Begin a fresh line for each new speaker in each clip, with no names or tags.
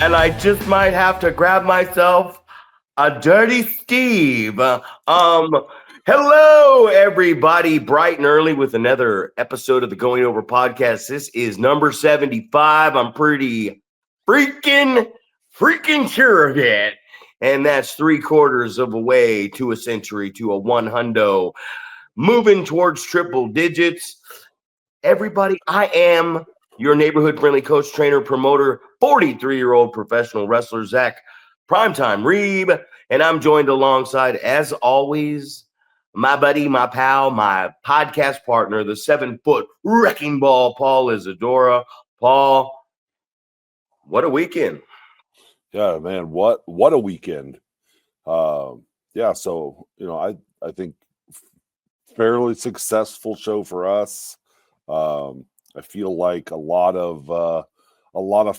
and I just might have to grab myself a dirty Steve. Hello, everybody, bright and early with another episode of the Going Over podcast. This is number 75. I'm pretty freaking sure of it. And that's 3/4 of a way to a century to a 100, moving towards triple digits. Everybody, I am your neighborhood friendly coach, trainer, promoter, 43-year-old professional wrestler, Zack Primetime Reeb. And I'm joined alongside, as always, my buddy, my pal, my podcast partner, the 7-foot wrecking ball, Paul Isadora. Paul, what a weekend.
Yeah, man, what a weekend. Yeah, so, I think fairly successful show for us. I feel like a lot of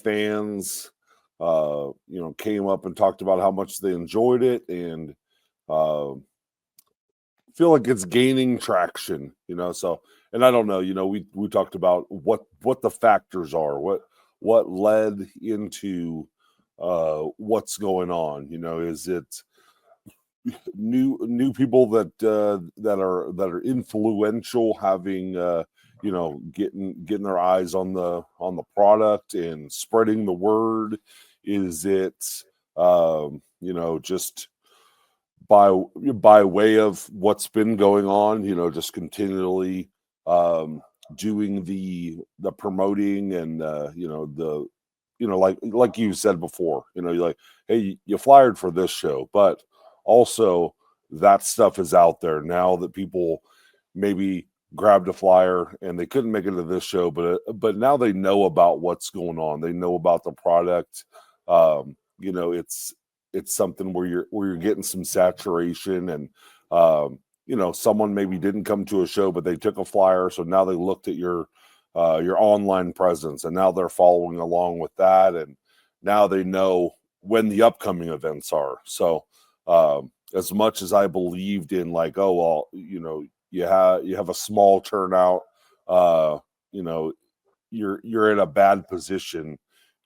fans came up and talked about how much they enjoyed it, and feel like it's gaining traction, so, and I don't know, we talked about what the factors are, what led into what's going on. Is it new people that are influential having getting their eyes on the product and spreading the word? Is it just by way of what's been going on, just continually doing the promoting and like you said before, you're like, hey, you flyered for this show, but also that stuff is out there now that people maybe grabbed a flyer and they couldn't make it to this show, but now they know about what's going on. They know about the product. It's something where you're getting some saturation, and someone maybe didn't come to a show, but they took a flyer, so now they looked at your online presence, and now they're following along with that, and now they know when the upcoming events are. So as much as I believed in, like, oh well, you have a small turnout, you're in a bad position.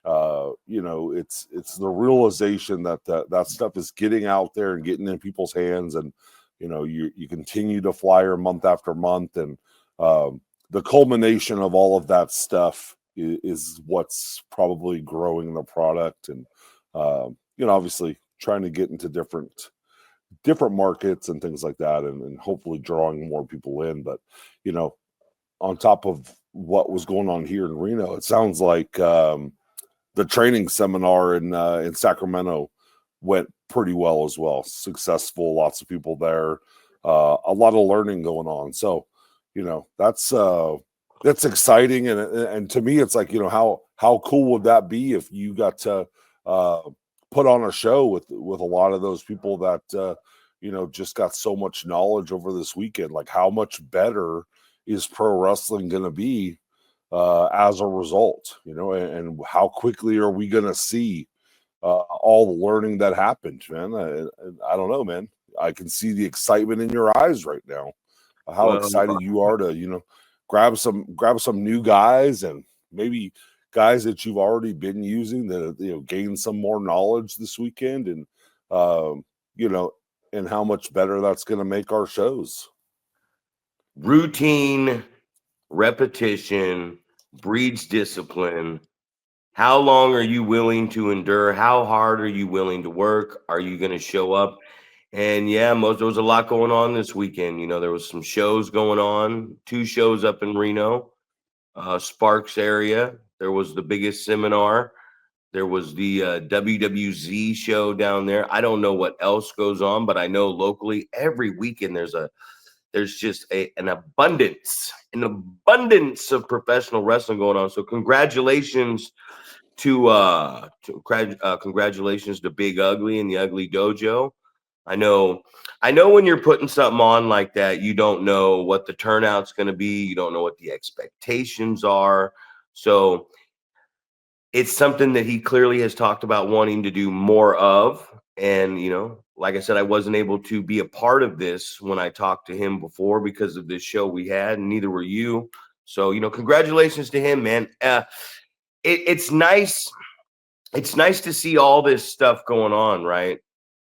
It's the realization that stuff is getting out there and getting in people's hands, and you continue to flyer month after month, and the culmination of all of that stuff is what's probably growing the product, and obviously trying to get into different markets and things like that, and hopefully drawing more people in. But on top of what was going on here in Reno, it sounds like the training seminar in Sacramento went pretty well as well. Successful, lots of people there, a lot of learning going on. So that's exciting, and to me it's like, how cool would that be if you got to put on a show with a lot of those people that just got so much knowledge over this weekend. Like, how much better is pro wrestling going to be as a result, and how quickly are we going to see all the learning that happened, man? I don't know, man. I can see the excitement in your eyes right now. How excited you are to, grab some new guys, and maybe guys that you've already been using that, gain some more knowledge this weekend, and, and how much better that's going to make our shows.
Routine, repetition breeds discipline. How long are you willing to endure? How hard are you willing to work? Are you going to show up? And yeah, there was a lot going on this weekend. There was some shows going on, 2 shows up in Reno, Sparks area. There was the biggest seminar. There was the WWZ show down there. I don't know what else goes on, but I know locally every weekend there's just an abundance of professional wrestling going on. So congratulations to Big Ugly and the Ugly Dojo. I know when you're putting something on like that, you don't know what the turnout's going to be. You don't know what the expectations are. So it's something that he clearly has talked about wanting to do more of. And, like I said, I wasn't able to be a part of this when I talked to him before because of this show we had, and neither were you. So, congratulations to him, man. It's nice it's nice to see all this stuff going on, right?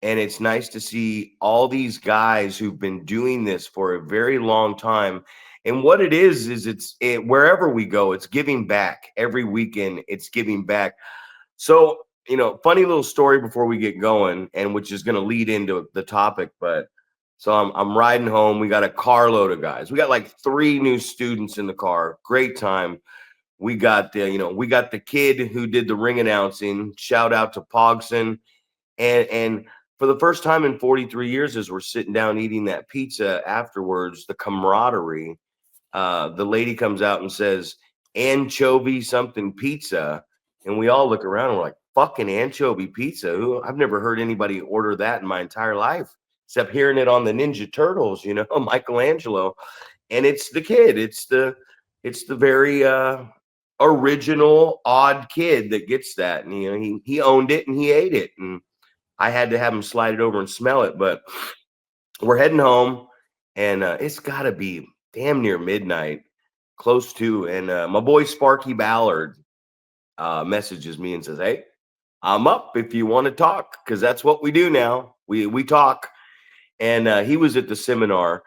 And it's nice to see all these guys who've been doing this for a very long time. And what it is wherever we go, it's giving back. Every weekend, it's giving back. So, funny little story before we get going, and which is going to lead into the topic. But so I'm riding home. We got a carload of guys. We got like 3 new students in the car. Great time. We got the kid who did the ring announcing. Shout out to Pogson. And for the first time in 43 years, as we're sitting down eating that pizza afterwards, the camaraderie, the lady comes out and says, anchovy something pizza. And we all look around and we're like, fucking anchovy pizza. I've never heard anybody order that in my entire life, except hearing it on the Ninja Turtles, Michelangelo. And it's the kid. It's the very original odd kid that gets that. And he owned it and he ate it. And I had to have him slide it over and smell it. But we're heading home, and it's got to be damn near midnight, close to. And my boy Sparky Ballard messages me and says, hey, I'm up if you want to talk, because that's what we do now. We talk. And he was at the seminar,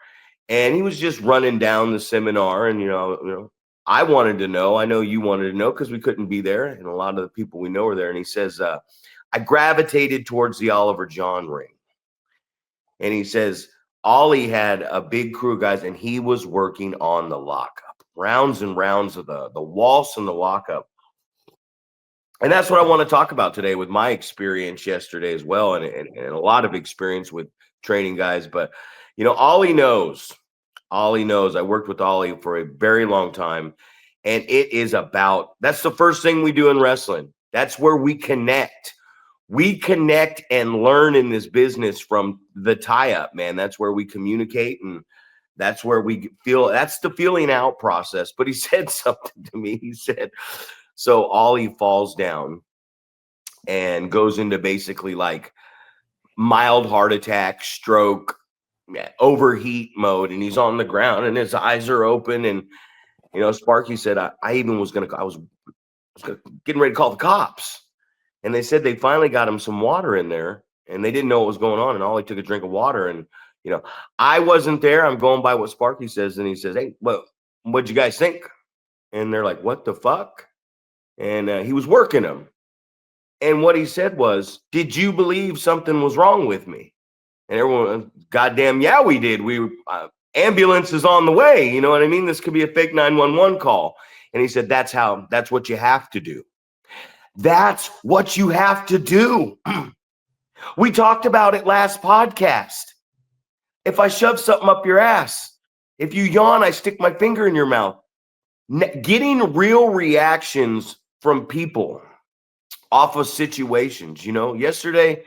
and he was just running down the seminar. And, I wanted to know. I know you wanted to know because we couldn't be there. And a lot of the people we know are there. And he says, I gravitated towards the Oliver John ring. And he says, Ollie had a big crew of guys, and he was working on the lockup, rounds and rounds of the waltz and the lockup. And that's what I want to talk about today with my experience yesterday as well, and a lot of experience with training guys. But, Ollie knows. Ollie knows. I worked with Ollie for a very long time, and that's the first thing we do in wrestling. That's where we connect. We connect and learn in this business from the tie-up, man. That's where we communicate, and that's where we feel. That's the feeling out process. But he said something to me. He said, so Ollie falls down and goes into basically like mild heart attack, stroke, overheat mode, and he's on the ground, and his eyes are open. And, Sparky said, I was getting ready to call the cops. And they said they finally got him some water in there, and they didn't know what was going on. And Ollie took a drink of water. And, I wasn't there. I'm going by what Sparky says. And he says, hey, what'd you guys think? And they're like, what the fuck? And he was working them. And what he said was, did you believe something was wrong with me? And everyone, goddamn, yeah, we did. Ambulance is on the way. You know what I mean? This could be a fake 911 call. And he said, that's what you have to do. That's what you have to do. We talked about it last podcast. If I shove something up your ass, if you yawn, I stick my finger in your mouth. Getting real reactions from people off of situations, yesterday,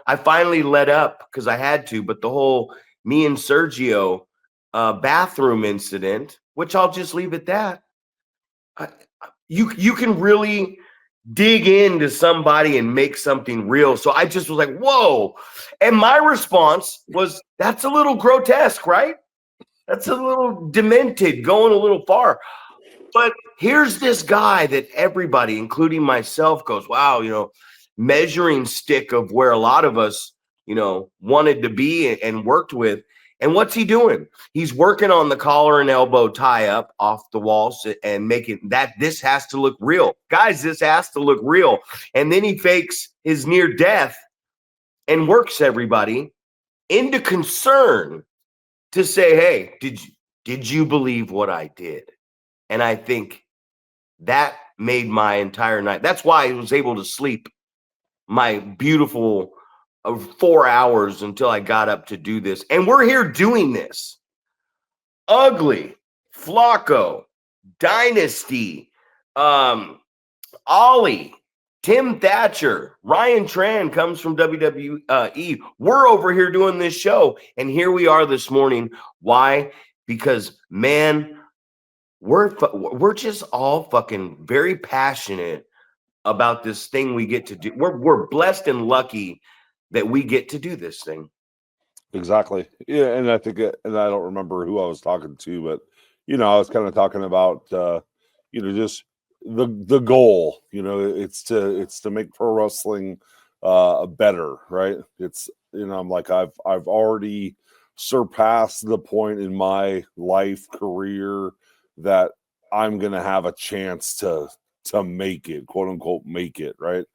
I finally let up because I had to, but the whole me and Sergio bathroom incident, which I'll just leave at that. You can really dig into somebody and make something real. So I just was like, whoa. And my response was, that's a little grotesque, right? That's a little demented, going a little far. But here's this guy that everybody, including myself, goes, wow, measuring stick of where a lot of us, wanted to be and worked with. And what's he doing? He's working on the collar and elbow tie up off the walls and making that. This has to look real. Guys, this has to look real. And then he fakes his near death and works everybody into concern to say, hey, did you believe what I did? And I think that made my entire night. That's why I was able to sleep my beautiful 4 hours until I got up to do this. And we're here doing this. Ugly, Flaco, Dynasty, Ollie, Tim Thatcher, Ryan Tran comes from WWE. We're over here doing this show. And here we are this morning. Why? Because, man, we're just all fucking very passionate about this thing we get to do. We're blessed and lucky that we get to do this thing.
Exactly. Yeah. And I think, and I don't remember who I was talking to, but, I was kind of talking about, just the goal, it's to make pro wrestling better, right? It's, I'm like, I've already surpassed the point in my life career that I'm gonna have a chance to make it, quote unquote, make it, right?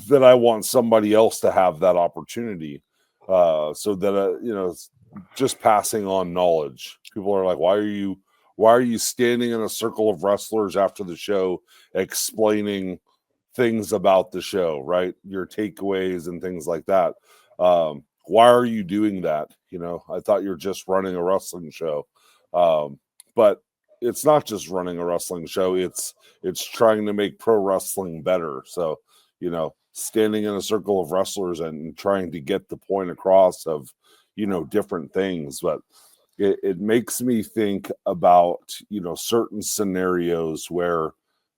That I want somebody else to have that opportunity, so that just passing on knowledge. People are like, why are you standing in a circle of wrestlers after the show explaining things about the show, right? Your takeaways and things like that. Why are you doing that? I thought you're just running a wrestling show. But it's not just running a wrestling show. It's trying to make pro wrestling better. So, standing in a circle of wrestlers and trying to get the point across of, different things. But it makes me think about, certain scenarios where,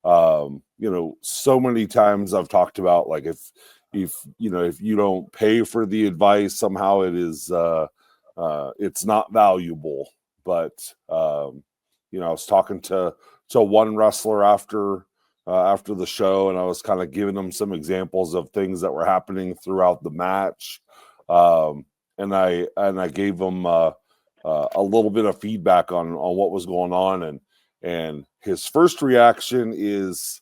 so many times I've talked about, like, if you don't pay for the advice, somehow it is, it's not valuable. But, I was talking to one wrestler after the show, and I was kind of giving them some examples of things that were happening throughout the match. And I gave them a little bit of feedback on what was going on, and his first reaction is,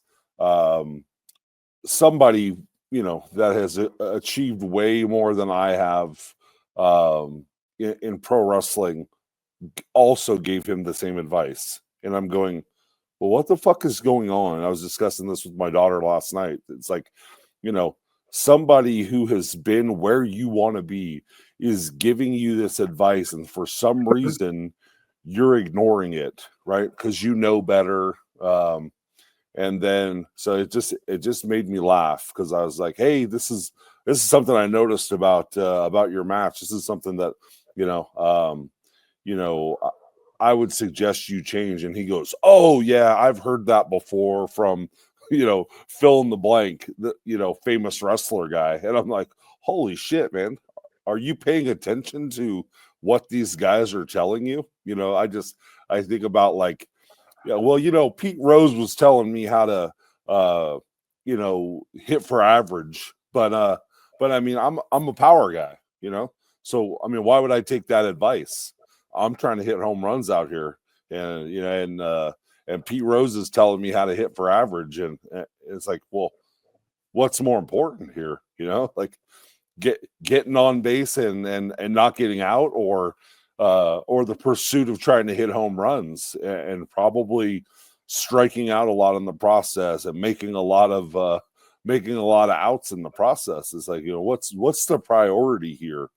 somebody that has achieved way more than I have in pro wrestling also gave him the same advice. And I'm going, well, what the fuck is going on? And I was discussing this with my daughter last night. It's like, somebody who has been where you want to be is giving you this advice, and for some reason you're ignoring it, right? Because you know better. And then so it just made me laugh, because I was like, hey, this is something I noticed about your match. This is something that I would suggest you change. And he goes, oh yeah, I've heard that before from fill in the blank, the famous wrestler guy. And I'm like, holy shit, man, are you paying attention to what these guys are telling you? I think about, like, yeah, well, Pete Rose was telling me how to hit for average, but I mean, I'm a power guy, so I mean, why would I take that advice? I'm trying to hit home runs out here, and and Pete Rose is telling me how to hit for average, and it's like, well, what's more important here? Like, getting on base and not getting out, or the pursuit of trying to hit home runs, and probably striking out a lot in the process, and making a lot of outs in the process. Is like, what's the priority here?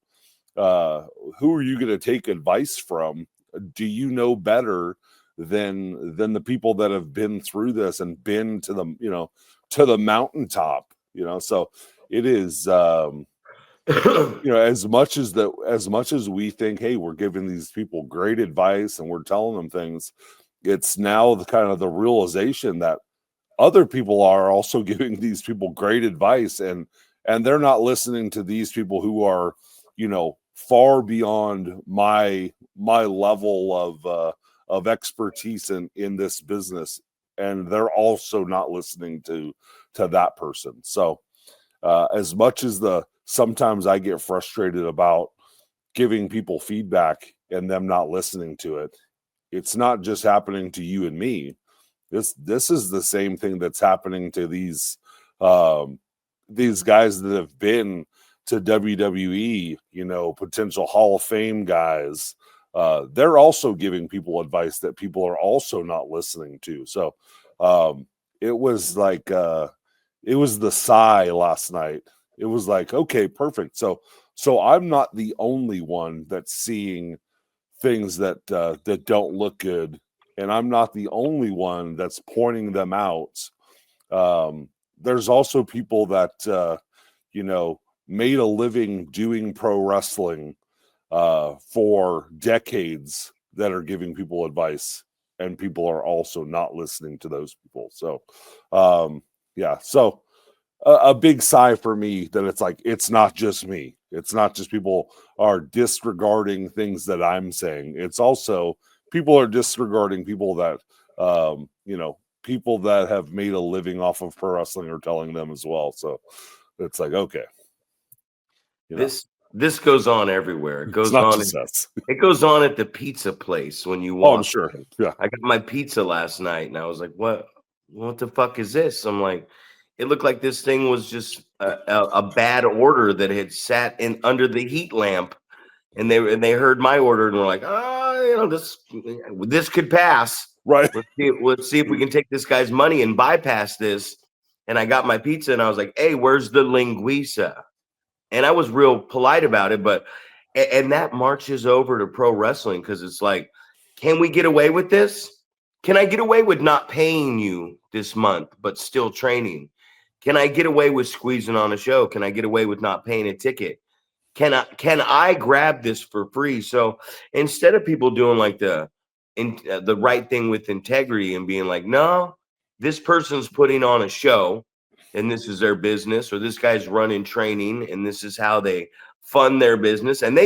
Who are you going to take advice from? Do you know better than the people that have been through this and been to the mountaintop? So it is, as much as we think, hey, we're giving these people great advice and we're telling them things, it's now the kind of the realization that other people are also giving these people great advice, and they're not listening to these people who are, far beyond my level of expertise in this business, and they're also not listening to that person. So as much as sometimes I get frustrated about giving people feedback and them not listening to it, it's not just happening to you and me. This is the same thing that's happening to these guys that have been to WWE, potential Hall of Fame guys. They're also giving people advice that people are also not listening to. So it was like, it was the sigh last night. It was like, okay, perfect. So I'm not the only one that's seeing things that don't look good, and I'm not the only one that's pointing them out. There's also people that made a living doing pro wrestling for decades that are giving people advice, and people are also not listening to those people. So yeah, so a big sigh for me that it's like, it's not just me. It's not just people are disregarding things that I'm saying. It's also people are disregarding people that, people that have made a living off of pro wrestling are telling them as well. So it's like, okay.
This goes on everywhere. It goes on. It goes on at the pizza place when you walk.
Oh, I'm sure. Yeah.
I got my pizza last night and I was like, what the fuck is this? I'm like, it looked like this thing was just a bad order that had sat in under the heat lamp. And they heard my order and were like, this could pass.
Right.
Let's see if we can take this guy's money and bypass this. And I got my pizza and I was like, hey, where's the linguiça? And I was real polite about it, and that marches over to pro wrestling because it's like, can we get away with this? Can I get away with not paying you this month, but still training? Can I get away with squeezing on a show? Can I get away with not paying a ticket? Can I grab this for free? So instead of people doing like the right thing with integrity and being like, no, this person's putting on a show and this is their business, or this guy's running training and this is how they fund their business, and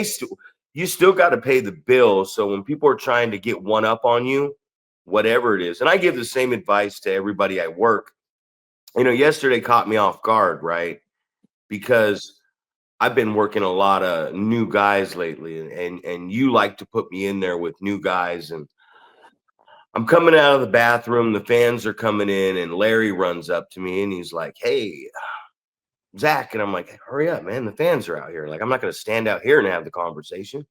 you still got to pay the bill. So when people are trying to get one up on you, whatever it is, and I give the same advice to everybody at work. Yesterday caught me off guard, right? Because I've been working a lot of new guys lately, and you like to put me in there with new guys. And I'm coming out of the bathroom, the fans are coming in, and Larry runs up to me and he's like, hey, Zach. And I'm like, hey, hurry up, man. The fans are out here. Like, I'm not going to stand out here and have the conversation.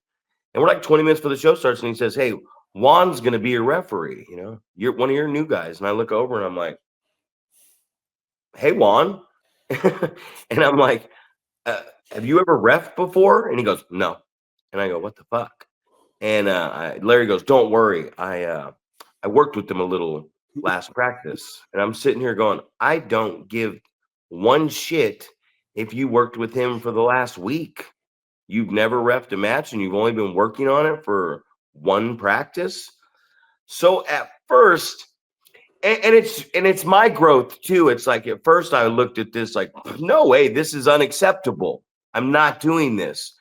And we're like 20 minutes before the show starts, and he says, hey, Juan's going to be your referee. You're one of your new guys. And I look over and I'm like, hey, Juan. And I'm like, have you ever ref before? And he goes, no. And I go, what the fuck? And Larry goes, don't worry. I worked with them a little last practice. And I'm sitting here going, I don't give one shit if you worked with him for the last week. You've never reffed a match and you've only been working on it for one practice. So at first, and it's my growth too. It's like at first I looked at this like, no way, this is unacceptable. I'm not doing this.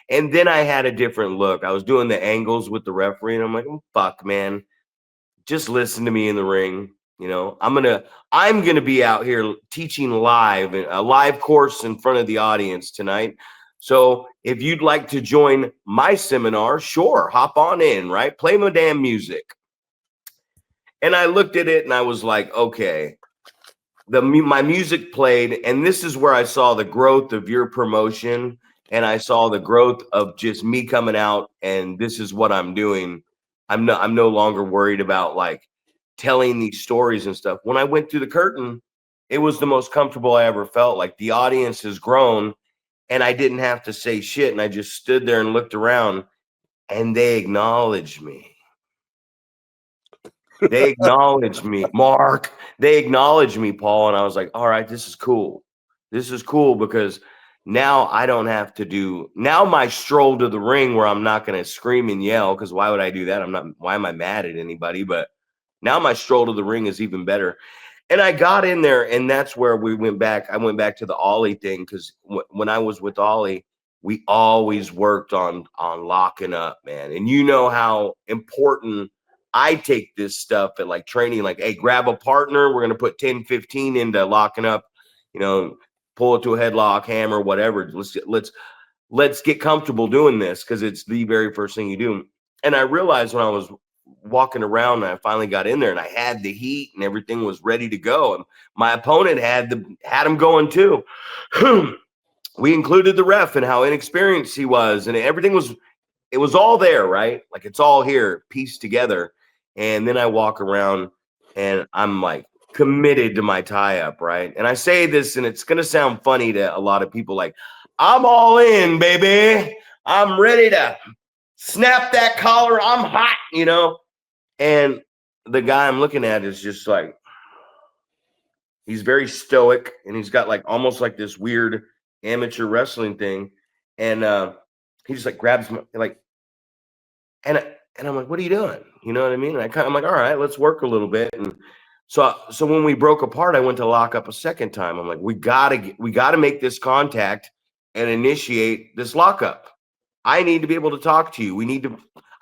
And then I had a different look. I was doing the angles with the referee, and I'm like, oh, fuck, man. Just listen to me in the ring. I'm gonna be out here teaching live, a live course in front of the audience tonight. So if you'd like to join my seminar, sure, hop on in, right? Play my damn music. And I looked at it and I was like, okay, my music played, and this is where I saw the growth of your promotion, and I saw the growth of just me coming out, and this is what I'm doing. I'm no longer worried about like telling these stories and stuff. When I went through the curtain, it was the most comfortable I ever felt. Like the audience has grown, and I didn't have to say shit, and I just stood there and looked around, and they acknowledged me. They acknowledged me, Mark. They acknowledged me, Paul. And I was like, all right, this is cool. This is cool because now I don't have to do now my stroll to the ring where I'm not going to scream and yell, because why would I do that? Why am I mad at anybody? But now my stroll to the ring is even better. And I got in there, and that's where we went back. I went back to the Ollie thing, because when I was with Ollie, we always worked on locking up, man. And you know how important I take this stuff at like training, like, hey, grab a partner. We're going to put 10, 15 into locking up, pull it to a headlock, hammer, whatever. Let's get comfortable doing this, because it's the very first thing you do. And I realized when I was walking around and I finally got in there and I had the heat and everything was ready to go, and my opponent had him going too. We included the ref and how inexperienced he was, and everything it was all there, right? Like it's all here pieced together. And then I walk around and I'm like committed to my tie-up, right? And I say this, and it's going to sound funny to a lot of people, like, I'm all in, baby. I'm ready to snap that collar. I'm hot, And the guy I'm looking at is just like, he's very stoic, and he's got like almost like this weird amateur wrestling thing. And he just like grabs me, like, and I'm like, what are you doing? You know what I mean? And I'm like, all right, let's work a little bit. And so when we broke apart, I went to lock up a second time. I'm like, we gotta make this contact and initiate this lockup. I need to be able to talk to you.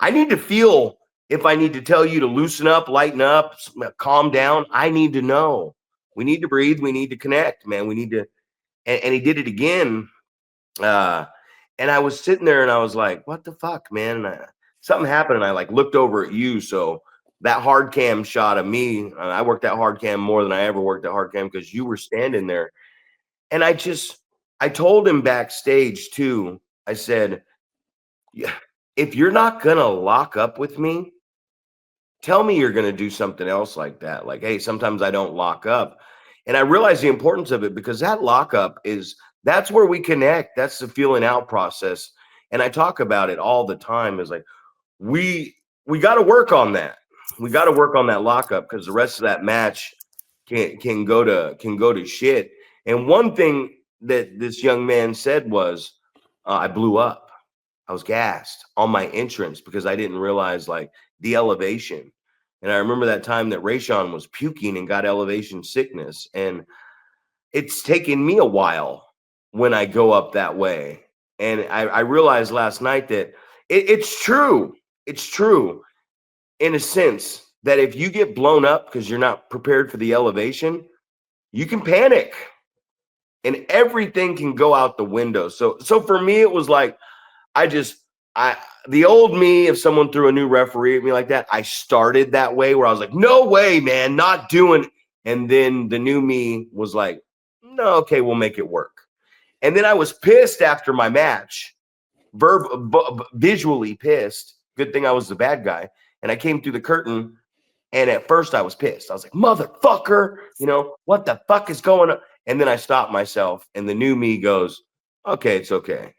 I need to feel If I need to tell you to loosen up, lighten up, calm down, I need to know. We need to breathe. We need to connect, man. We need to. And he did it again. And I was sitting there and I was like, what the fuck, man? And something happened and I like looked over at you. So that hard cam shot of me, I worked that hard cam more than I ever worked that hard cam because you were standing there. And I told him backstage too, I said, yeah, if you're not going to lock up with me, tell me you're going to do something else like that. Like, hey, sometimes I don't lock up. And I realize the importance of it because that lockup that's where we connect. That's the feeling out process. And I talk about it all the time is like, we got to work on that. We got to work on that lockup because the rest of that match can go to shit. And one thing that this young man said was, I blew up. I was gassed on my entrance because I didn't realize like the elevation. And I remember that time that Rayshawn was puking and got elevation sickness. And it's taken me a while when I go up that way. And I realized last night that it's true. It's true in a sense that if you get blown up because you're not prepared for the elevation, you can panic and everything can go out the window. So for me, it was like, the old me, if someone threw a new referee at me like that, I started that way where I was like, no way, man, not doing. And then the new me was like, no, okay, we'll make it work. And then I was pissed after my match, visually pissed. Good thing I was the bad guy. And I came through the curtain. And at first I was pissed. I was like, motherfucker, what the fuck is going on? And then I stopped myself and the new me goes, okay, it's okay.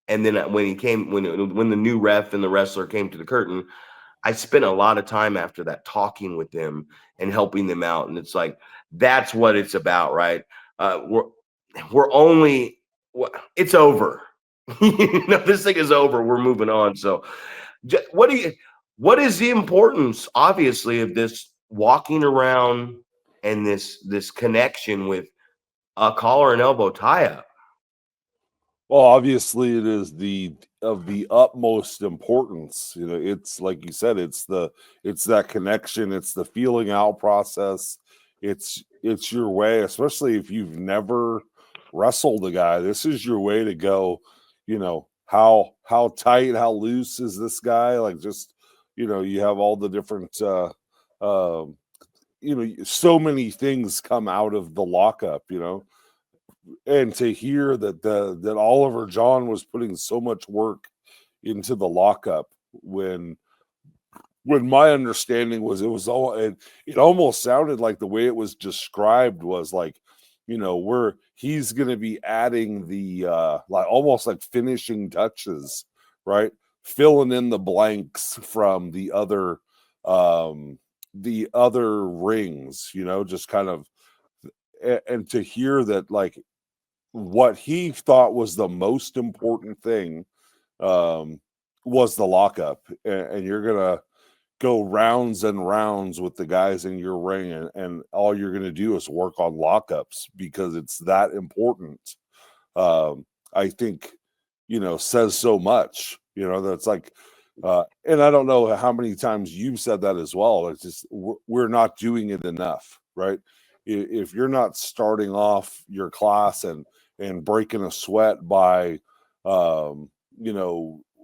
And then when the new ref and the wrestler came to the curtain, I spent a lot of time after that talking with them and helping them out. And it's like, that's what it's about, right? It's over. This thing is over. We're moving on. So what is the importance, obviously, of this walking around and this connection with a collar and elbow tie-up?
Well, obviously, it is of the utmost importance. It's like you said, it's that connection, it's the feeling out process. It's your way, especially if you've never wrestled a guy. This is your way to go. How tight, how loose is this guy? Like just you have all the different. So many things come out of the lockup. And to hear that Oliver John was putting so much work into the lockup when my understanding was it was all, and it almost sounded like the way it was described was like, he's going to be adding the like almost like finishing touches, right? Filling in the blanks from the other rings, just kind of, and to hear that like what he thought was the most important thing was the lockup, and you're gonna go rounds and rounds with the guys in your ring, and all you're gonna do is work on lockups because it's that important. I think says so much. That's like, and I don't know how many times you've said that as well. It's just we're not doing it enough, right? If you're not starting off your class and breaking a sweat by,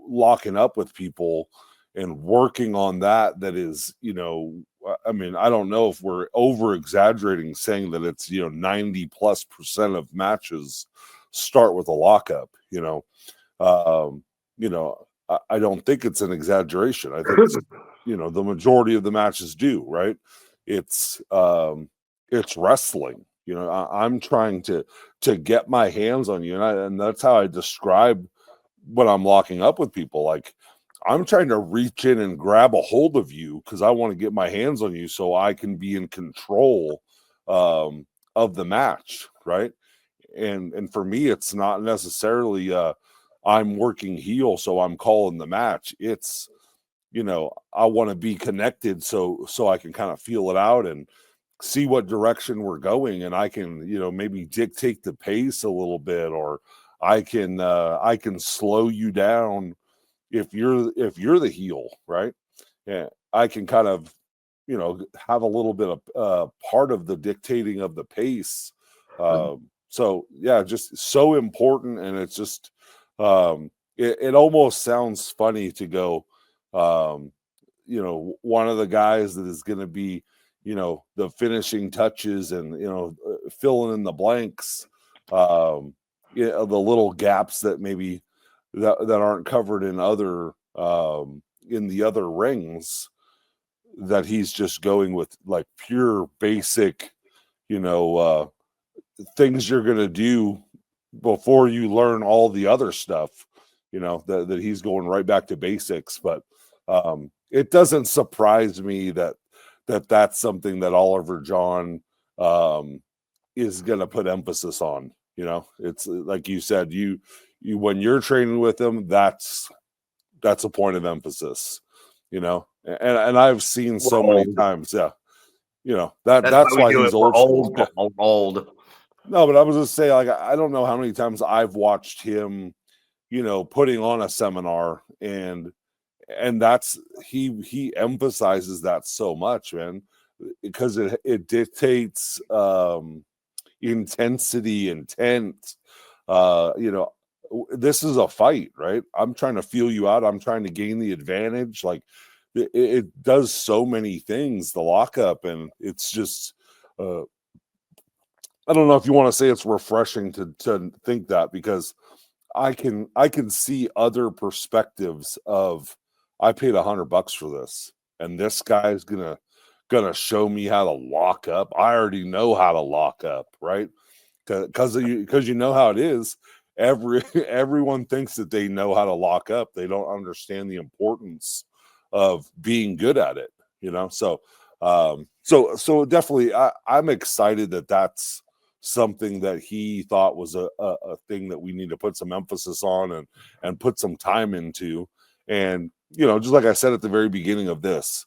locking up with people and working on that is, I mean, I don't know if we're over exaggerating saying that it's, 90+% of matches start with a lockup, I don't think it's an exaggeration. I think it's, the majority of the matches do, right? It's wrestling. I'm trying to get my hands on you, and that's how I describe when I'm locking up with people. Like I'm trying to reach in and grab a hold of you because I want to get my hands on you so I can be in control of the match, right? And for me, it's not necessarily I'm working heel, so I'm calling the match. It's I want to be connected so I can kind of feel it out and see what direction we're going, and I can maybe dictate the pace a little bit, or I can slow you down if you're the heel, right? yeah, I can kind of, have a little bit of part of the dictating of the pace. So yeah, just so important. And it's just, it almost sounds funny to go, one of the guys that is going to be, the finishing touches and, filling in the blanks, the little gaps that maybe that aren't covered in other, in the other rings, that he's just going with like pure basic, things you're going to do before you learn all the other stuff, that he's going right back to basics. But it doesn't surprise me that's something that Oliver John is going to put emphasis on. It's like you said, you when you're training with him, that's a point of emphasis, and I've seen so many times. Yeah. That's why he's old school.
Old.
No, but I was just saying, like, I don't know how many times I've watched him, putting on a seminar, and that's he emphasizes that so much, man, because it dictates intensity, intent. This is a fight, right? I'm trying to feel you out. I'm trying to gain the advantage. Like, it does so many things, the lockup, and it's just I don't know if you want to say it's refreshing to think that, because I can see other perspectives of, I paid $100 for this, and this guy's gonna show me how to lock up. I already know how to lock up, right? Because you know how it is. Everyone thinks that they know how to lock up. They don't understand the importance of being good at it, So definitely, I'm excited that that's something that he thought was a thing that we need to put some emphasis on and put some time into. And, just like I said at the very beginning of this,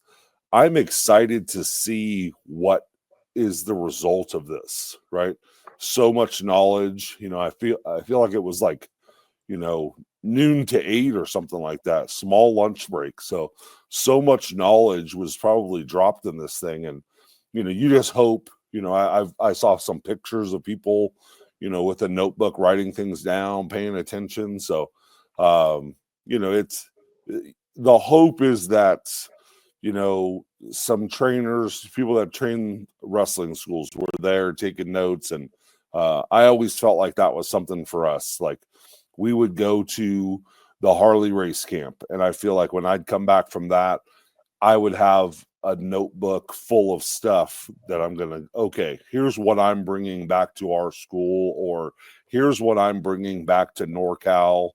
I'm excited to see what is the result of this, right? So much knowledge, I feel like it was like, noon to 8 or something like that, small lunch break. So much knowledge was probably dropped in this thing. And, you just hope, I saw some pictures of people, with a notebook, writing things down, paying attention. So, it's, the hope is that, some trainers, people that train wrestling schools, were there taking notes. And I always felt like that was something for us. Like, we would go to the Harley race camp, and I feel like when I'd come back from that, I would have a notebook full of stuff that okay, here's what I'm bringing back to our school, or here's what I'm bringing back to NorCal,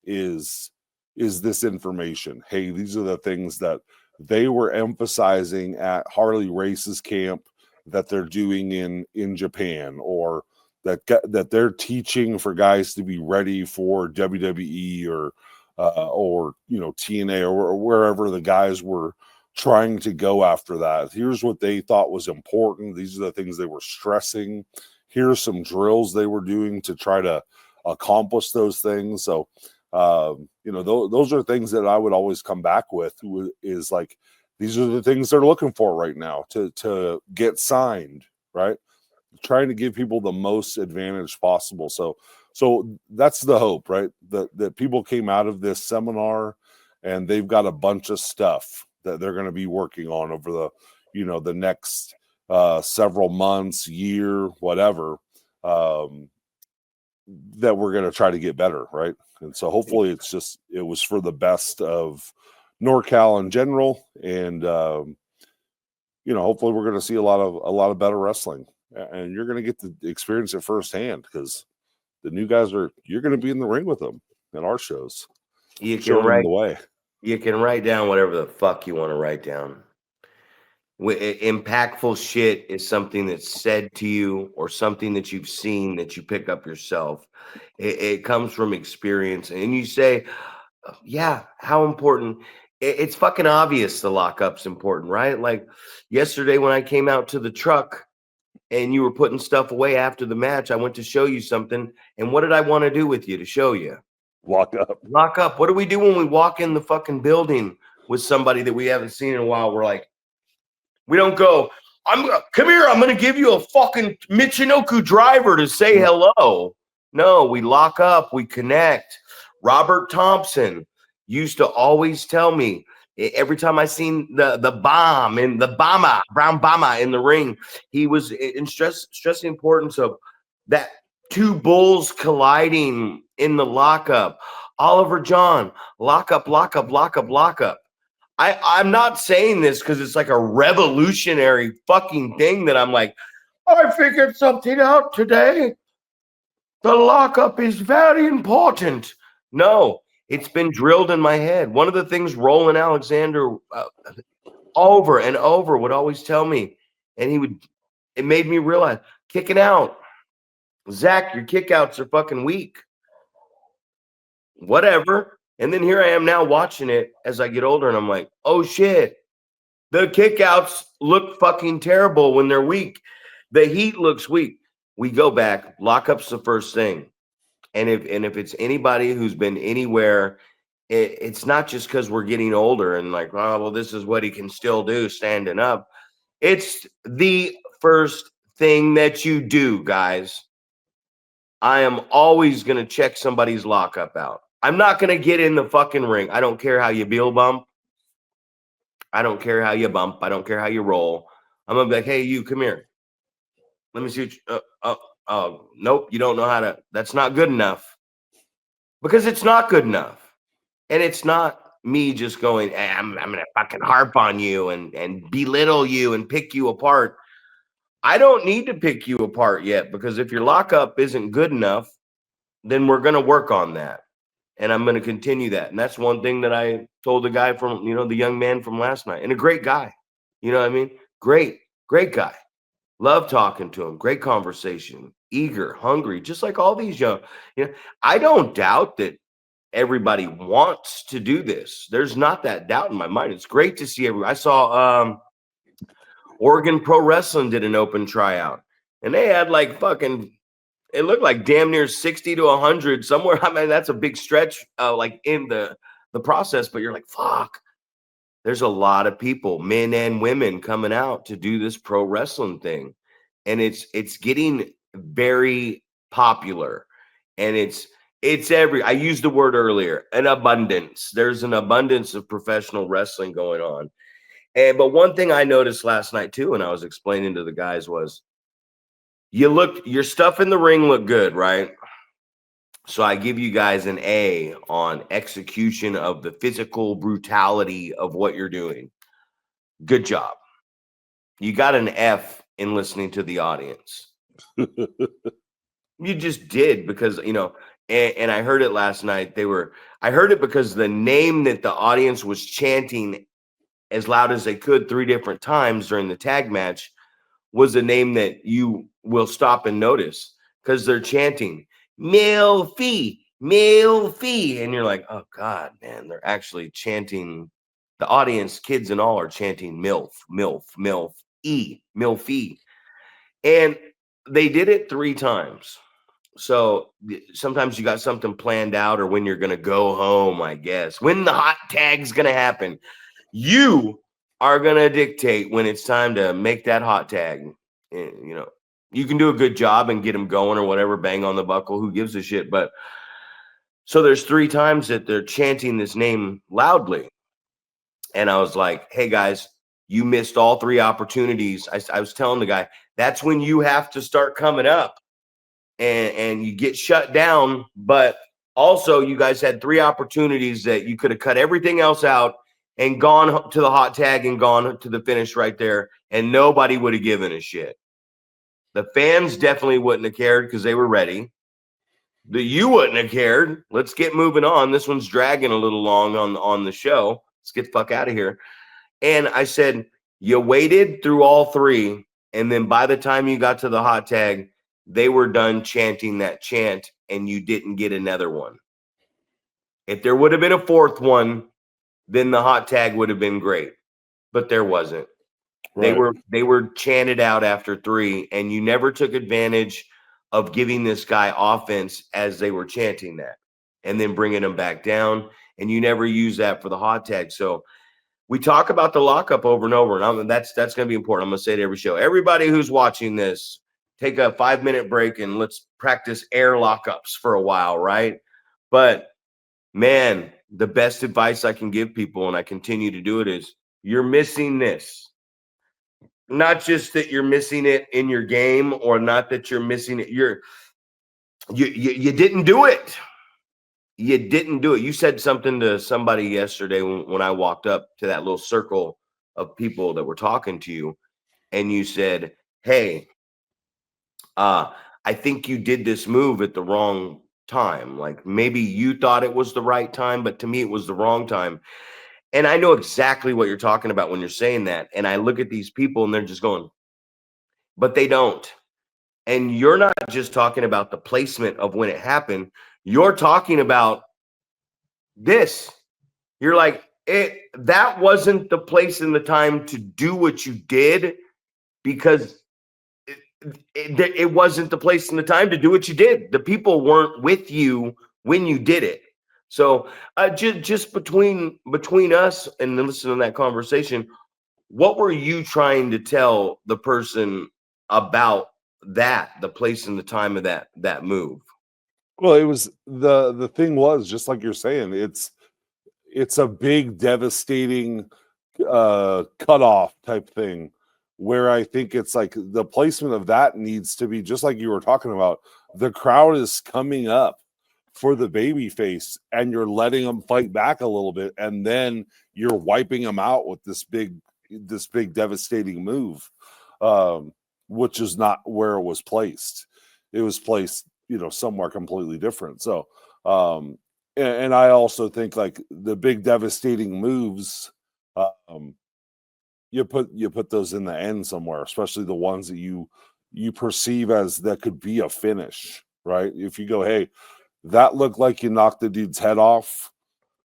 is this information. Hey, these are the things that they were emphasizing at Harley Races camp that they're doing in Japan, or that they're teaching for guys to be ready for WWE or TNA or wherever the guys were trying to go after that. Here's what they thought was important. These are the things they were stressing. Here's some drills they were doing to try to accomplish those things. So, those are things that I would always come back with, is like, these are the things they're looking for right now to get signed, right? Trying to give people the most advantage possible. So that's the hope, right? That people came out of this seminar and they've got a bunch of stuff that they're going to be working on over the next several months, year, whatever, that we're going to try to get better, right? And so hopefully it was for the best of NorCal in general, and hopefully we're going to see a lot of better wrestling, and you're going to get to experience it firsthand, because the new guys you're going to be in the ring with them at our shows.
You can write down whatever the fuck you want to write down. Impactful shit is something that's said to you, or something that you've seen that you pick up yourself. It comes from experience, and you say, yeah, how important. It's fucking obvious the lockup's important, right? Like yesterday when I came out to the truck and you were putting stuff away after the match, I went to show you something. And what did I want to do with you to show you?
Lock up.
Lock up. What do we do when we walk in the fucking building with somebody that we haven't seen in a while, we're like, we don't go, come here, I'm going to give you a fucking Michinoku driver to say hello. No, we lock up, we connect. Robert Thompson used to always tell me every time I seen the bomb and the brown bomber in the ring, he was stressing the importance of that two bulls colliding in the lockup. Oliver John, lock up. I'm not saying this because it's like a revolutionary fucking thing that I'm like, I figured something out today. The lockup is very important. No, it's been drilled in my head. One of the things Roland Alexander over and over would always tell me, and it made me realize, kicking out. Zach, your kickouts are fucking weak. Whatever. And then here I am now watching it as I get older, and I'm like, oh shit. The kickouts look fucking terrible when they're weak. The heat looks weak. We go back, lockup's the first thing. And if it's anybody who's been anywhere, it's not just because we're getting older and like, oh, well, this is what he can still do standing up. It's the first thing that you do, guys. I am always going to check somebody's lockup out. I'm not going to get in the fucking ring. I don't care how you heel bump. I don't care how you bump. I don't care how you roll. I'm going to be like, hey, you come here. Let me see what nope, you don't know how to. That's not good enough. Because it's not good enough. And it's not me just going, hey, I'm going to fucking harp on you and belittle you and pick you apart. I don't need to pick you apart yet, because if your lockup isn't good enough, then we're going to work on that. And I'm going to continue that. And that's one thing that I told the guy from, the young man from last night. And a great guy. You know what I mean? Great guy. Love talking to him. Great conversation. Eager, hungry, just like all these young. I don't doubt that everybody wants to do this. There's not that doubt in my mind. It's great to see everybody. I saw Oregon Pro Wrestling did an open tryout, and they had like fucking, it looked like damn near 60 to 100 somewhere. I mean, that's a big stretch like in the process, but you're like, fuck. There's a lot of people, men and women, coming out to do this pro wrestling thing. And it's getting very popular. And it's I used the word earlier, an abundance. There's an abundance of professional wrestling going on. But one thing I noticed last night too, when I was explaining to the guys, was your stuff in the ring looked good, right? So I give you guys an A on execution of the physical brutality of what you're doing. Good job. You got an F in listening to the audience. You just did, because, and I heard it last night. I heard it because the name that the audience was chanting as loud as they could 3 different times during the tag match was a name that you will stop and notice, because they're chanting Milfy, and you're like, oh God, man, they're actually chanting. The audience, kids and all, are chanting milf, milfy, and they did it 3 times. So sometimes you got something planned out, or when you're gonna go home, I guess, when the hot tag's gonna happen, you are gonna dictate when it's time to make that hot tag. You can do a good job and get them going or whatever, bang on the buckle, who gives a shit. But so there's 3 times that they're chanting this name loudly. And I was like, hey guys, you missed all 3 opportunities. I was telling the guy, that's when you have to start coming up and you get shut down. But also, you guys had 3 opportunities that you could have cut everything else out and gone to the hot tag and gone to the finish right there, and nobody would have given a shit. The fans definitely wouldn't have cared because they were ready. You wouldn't have cared. Let's get moving on. This one's dragging a little long on the show. Let's get the fuck out of here. And I said, you waited through all 3, and then by the time you got to the hot tag, they were done chanting that chant, and you didn't get another one. If there would have been a 4th one, then the hot tag would have been great. But there wasn't. Right. They were chanted out after 3, and you never took advantage of giving this guy offense as they were chanting that, and then bringing him back down. And you never use that for the hot tag. So we talk about the lockup over and over, and that's going to be important. I'm going to say it every show. Everybody who's watching this, take a 5-minute break and let's practice air lockups for a while, right? But man, the best advice I can give people, and I continue to do it, is you're missing this. Not just that you're missing it in your game, or not that you're missing it. You didn't do it. You didn't do it. You said something to somebody yesterday when I walked up to that little circle of people that were talking to you, and you said, "Hey, I think you did this move at the wrong time. Like maybe you thought it was the right time, but to me it was the wrong time." And I know exactly what you're talking about when you're saying that. And I look at these people and they're just going, but they don't. And you're not just talking about the placement of when it happened. You're talking about this. You're like, that wasn't the place and the time to do what you did, because it wasn't the place and the time to do what you did. The people weren't with you when you did it. So just between us and listening to that conversation, what were you trying to tell the person about that, the place and the time of that move?
Well, it was the thing was just like you're saying, it's a big devastating cutoff type thing, where I think it's like the placement of that needs to be just like you were talking about. The crowd is coming up for the baby face, and you're letting them fight back a little bit, and then you're wiping them out with this big devastating move, which is not where it was placed. It was placed, somewhere completely different. So, and I also think like the big devastating moves, you put those in the end somewhere, especially the ones that you perceive as that could be a finish, right? If you go, hey, that looked like you knocked the dude's head off,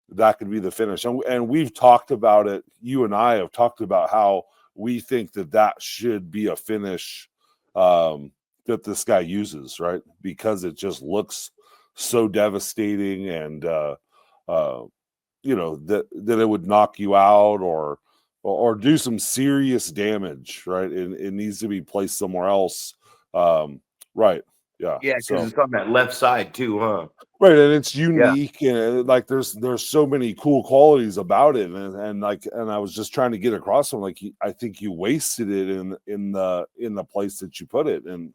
that could be the finish. And we've talked about it. You and I have talked about how we think that should be a finish that this guy uses, right? Because it just looks so devastating, and that it would knock you out or do some serious damage, right? It needs to be placed somewhere else, right? Yeah,
Yeah, because it's on that left side too, huh?
Right, and it's unique, and like there's so many cool qualities about it, and I was just trying to get across them. Like I think you wasted it in the place that you put it, and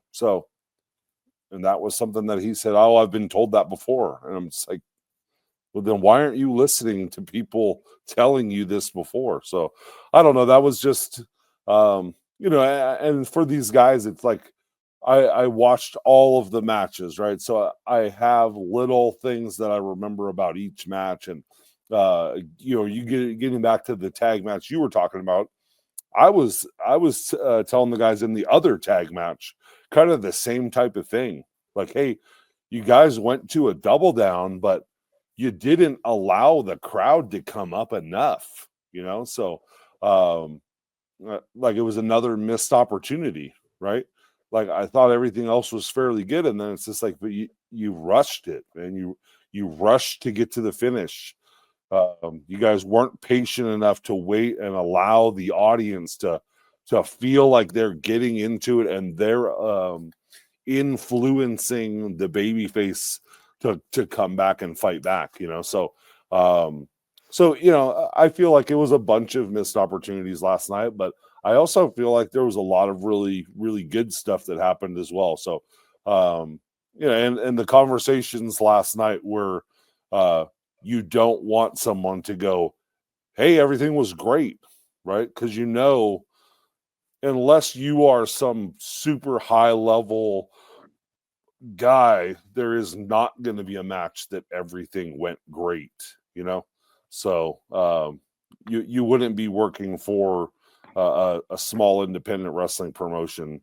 that was something that he said, "Oh, I've been told that before," and I'm just like, well, then why aren't you listening to people telling you this before? So I don't know. That was just, and for these guys, it's like I watched all of the matches, right? So I have little things that I remember about each match, and getting back to the tag match you were talking about. I was telling the guys in the other tag match kind of the same type of thing. Like, hey, you guys went to a double down, but you didn't allow the crowd to come up enough, So, like it was another missed opportunity, right? Like I thought everything else was fairly good, and then it's just like, but you rushed it, and you rushed to get to the finish. You guys weren't patient enough to wait and allow the audience to feel like they're getting into it, and they're influencing the babyface to come back and fight back. So I feel like it was a bunch of missed opportunities last night, but I also feel like there was a lot of really, really good stuff that happened as well. So, and the conversations last night were, you don't want someone to go, hey, everything was great, right? Because unless you are some super high level guy, there is not going to be a match that everything went great, So you wouldn't be working for a small independent wrestling promotion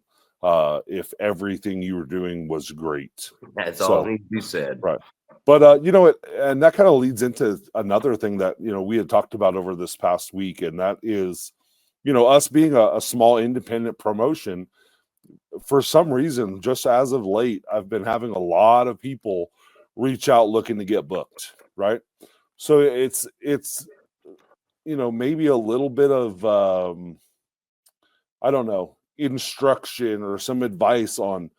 if everything you were doing was great.
That's all that needs to be said.
Right. But and that kind of leads into another thing that we had talked about over this past week, and that is, us being a small independent promotion. For some reason, just as of late, I've been having a lot of people reach out looking to get booked, right? So it's maybe a little bit of, I don't know, instruction or some advice on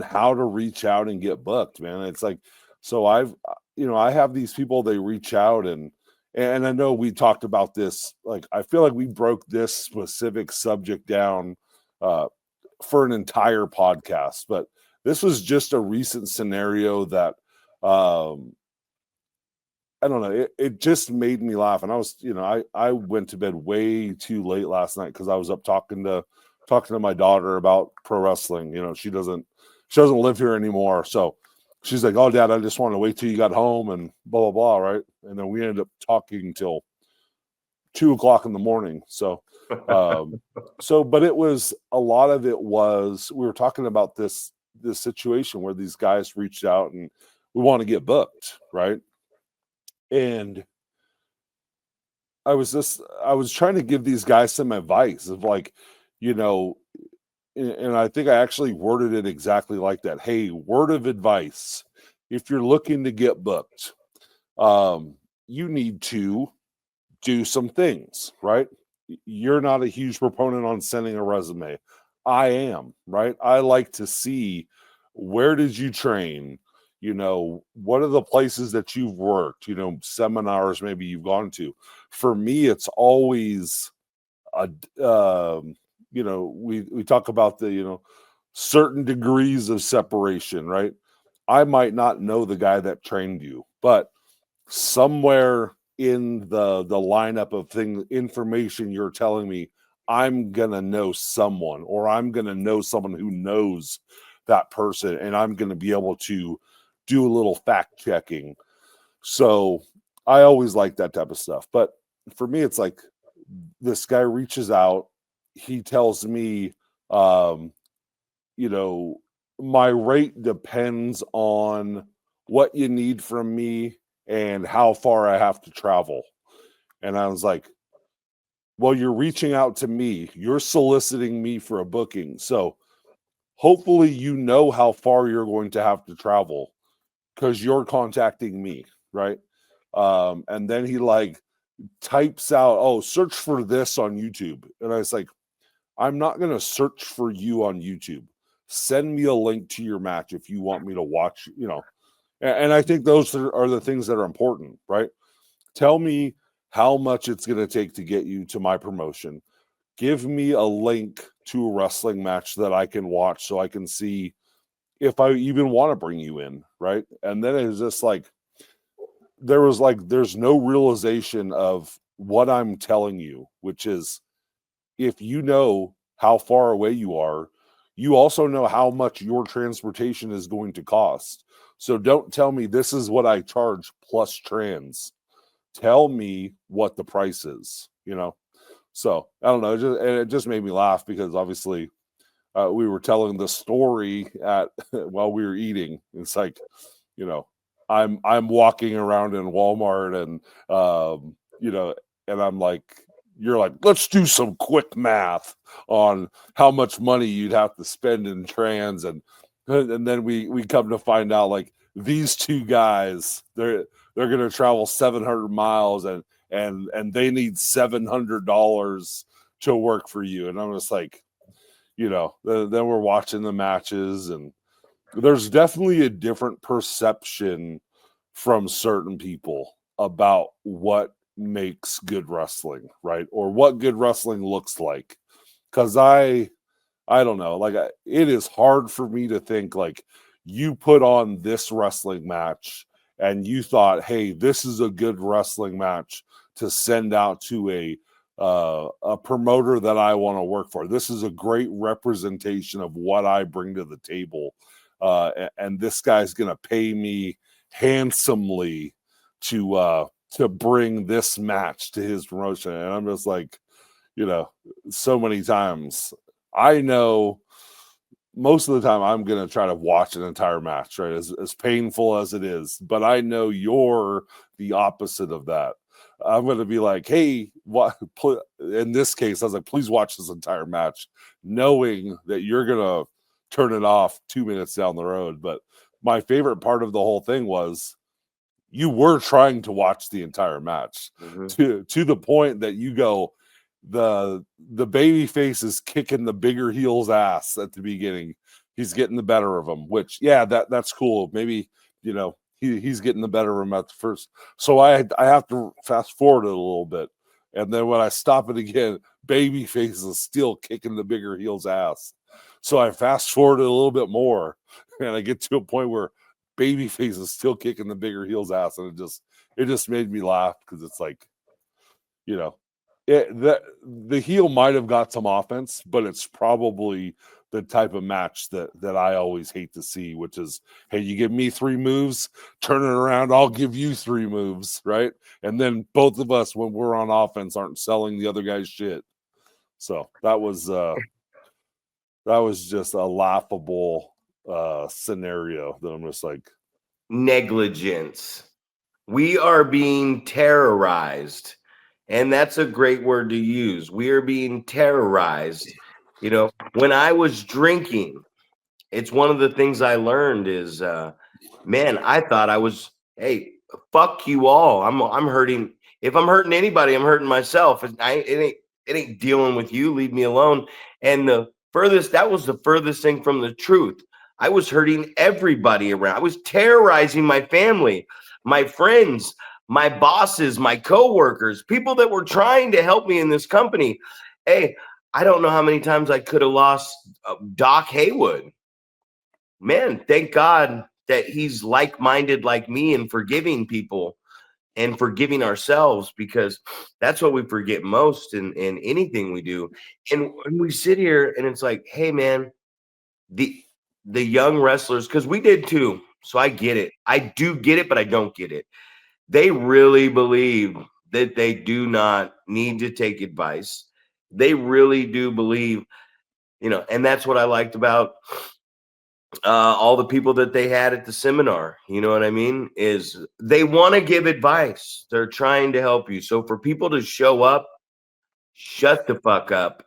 how to reach out and get booked, man. It's like, so I have these people, they reach out, and I know we talked about this. Like, I feel like we broke this specific subject down for an entire podcast, but this was just a recent scenario that, I don't know. It just made me laugh. And I was, I went to bed way too late last night because I was up talking to my daughter about pro wrestling. She doesn't live here anymore. So she's like, "Oh, Dad, I just want to wait till you got home," and blah, blah, blah. Right. And then we ended up talking till 2:00 in the morning. So, but it was, a lot of it was, we were talking about this situation where these guys reached out and we want to get booked. Right. And I was trying to give these guys some advice of, like, and I think I actually worded it exactly like that. Hey, word of advice. If you're looking to get booked, you need to do some things, right? You're not a huge proponent on sending a resume. I am, right? I like to see, where did you train? What are the places that you've worked? Seminars maybe you've gone to. For me, it's always we talk about the, certain degrees of separation, right? I might not know the guy that trained you, but somewhere in the lineup of information you're telling me, I'm gonna know someone, or I'm gonna know someone who knows that person, and I'm gonna be able to do a little fact checking. So I always like that type of stuff. But for me, it's like, this guy reaches out, he tells me, my rate depends on what you need from me and how far I have to travel. And I was like, well, you're reaching out to me, you're soliciting me for a booking. So hopefully how far you're going to have to travel, because you're contacting me, right? And then he types out, "Oh, search for this on YouTube." And I was like, I'm not going to search for you on YouTube. Send me a link to your match if you want me to watch, And I think those are the things that are important, right? Tell me how much it's going to take to get you to my promotion. Give me a link to a wrestling match that I can watch so I can see if I even want to bring you in, right? And then it was just there's no realization of what I'm telling you, which is, if you know how far away you are, you also know how much your transportation is going to cost. So don't tell me this is what I charge plus trans. Tell me what the price is, So I don't know. It just made me laugh because obviously we were telling the story while we were eating. It's like, I'm walking around in Walmart and, and I'm like, you're like, let's do some quick math on how much money you'd have to spend in trans. And then we come to find out, like, these two guys, they're going to travel 700 miles and they need $700 to work for you. And I'm just like, then we're watching the matches, and there's definitely a different perception from certain people about what makes good wrestling, right? Or what good wrestling looks like. Because I don't know, it is hard for me to think, like, you put on this wrestling match and you thought, hey, this is a good wrestling match to send out to a promoter that I want to work for. This is a great representation of what I bring to the table. And this guy's going to pay me handsomely to bring this match to his promotion. And I'm just like, so many times I know most of the time I'm going to try to watch an entire match, right? As painful as it is, but I know you're the opposite of that. I'm going to be like, hey, what? In this case, I was like, please watch this entire match, knowing that you're going to turn it off 2 minutes down the road. But my favorite part of the whole thing was, you were trying to watch the entire match
Mm-hmm.
to the point that you go, the baby face is kicking the bigger heel's ass at the beginning. He's getting the better of him, which that's cool. Maybe, you know, he's getting the better of him at the first. So I have to fast forward it a little bit. And then when I stop it again, babyface is still kicking the bigger heel's ass. So I fast forward it a little bit more, and I get to a point where babyface is still kicking the bigger heel's ass, and it just made me laugh because it's like, you know, the heel might have got some offense, but it's probably the type of match that I always hate to see, which is, hey, you give me 3 moves, turn it around, I'll give you 3 moves, right? And then both of us, when we're on offense, aren't selling the other guy's shit. So that was just a laughable scenario that I'm just like,
Negligence. We are being terrorized. And that's a great word to use. We are being terrorized. You know, when I was drinking, it's one of the things I learned is, man, I thought I was, hey, fuck you all. I'm hurting. If I'm hurting anybody, I'm hurting myself. It ain't dealing with you. Leave me alone. And that was the furthest thing from the truth. I was hurting everybody around. I was terrorizing my family, my friends, my bosses, my coworkers, people that were trying to help me in this company. Hey, I don't know how many times I could have lost Doc Haywood. Man, thank God that he's like-minded like me and forgiving people and forgiving ourselves, because that's what we forget most in anything we do. And when we sit here and it's like, hey man, the young wrestlers, because we did too. So I get it. I do get it, but I don't get it. They really believe that they do not need to take advice. They really do believe, you know, and that's what I liked about all the people that they had at the seminar. You know what I mean? Is they want to give advice. They're trying to help you. So for people to show up, shut the fuck up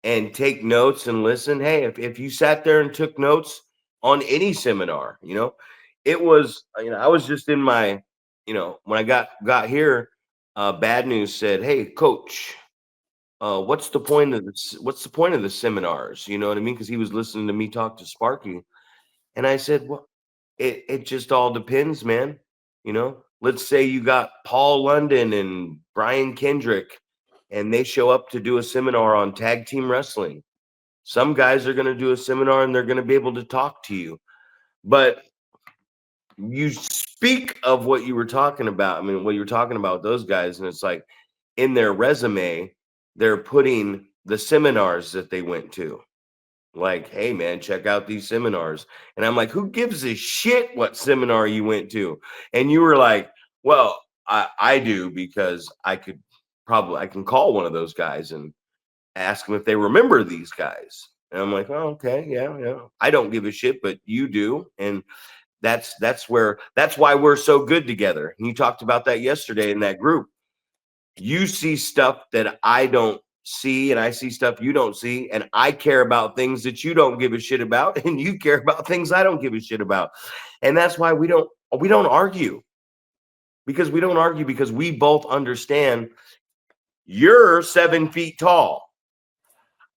and take notes and listen. Hey, if you sat there and took notes on any seminar, you know, it was, you know, I was just in my, you know, when I got here, Bad News said, hey, coach, what's the point of this? What's the point of the seminars? You know what I mean? Because he was listening to me talk to Sparky. And I said, well, it just all depends, man. You know, let's say you got Paul London and Brian Kendrick, and they show up to do a seminar on tag team wrestling. Some guys are going to do a seminar and they're going to be able to talk to you. But you speak of what you were talking about. I mean, what you were talking about those guys, and it's like in their resume, they're putting the seminars that they went to. Like, hey man, check out these seminars. And I'm like, who gives a shit what seminar you went to? And you were like, well, I do, because I can call one of those guys and ask them if they remember these guys. And I'm like, oh, okay, yeah. I don't give a shit, but you do. And that's why we're so good together. And you talked about that yesterday in that group. You see stuff that I don't see, and I see stuff you don't see, and I care about things that you don't give a shit about, and you care about things I don't give a shit about. And that's why we don't argue, because we both understand you're 7 feet tall.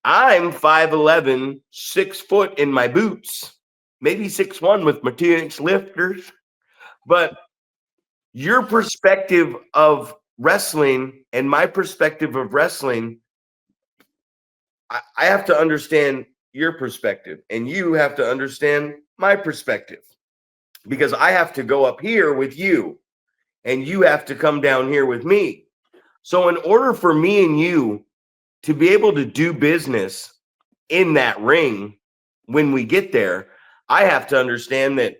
I'm 5'11", 6 foot in my boots, maybe 6'1" with my 2-inch lifters. But your perspective of wrestling and my perspective of wrestling, I have to understand your perspective, and you have to understand my perspective, because I have to go up here with you and you have to come down here with me. So in order for me and you to be able to do business in that ring when we get there, I have to understand that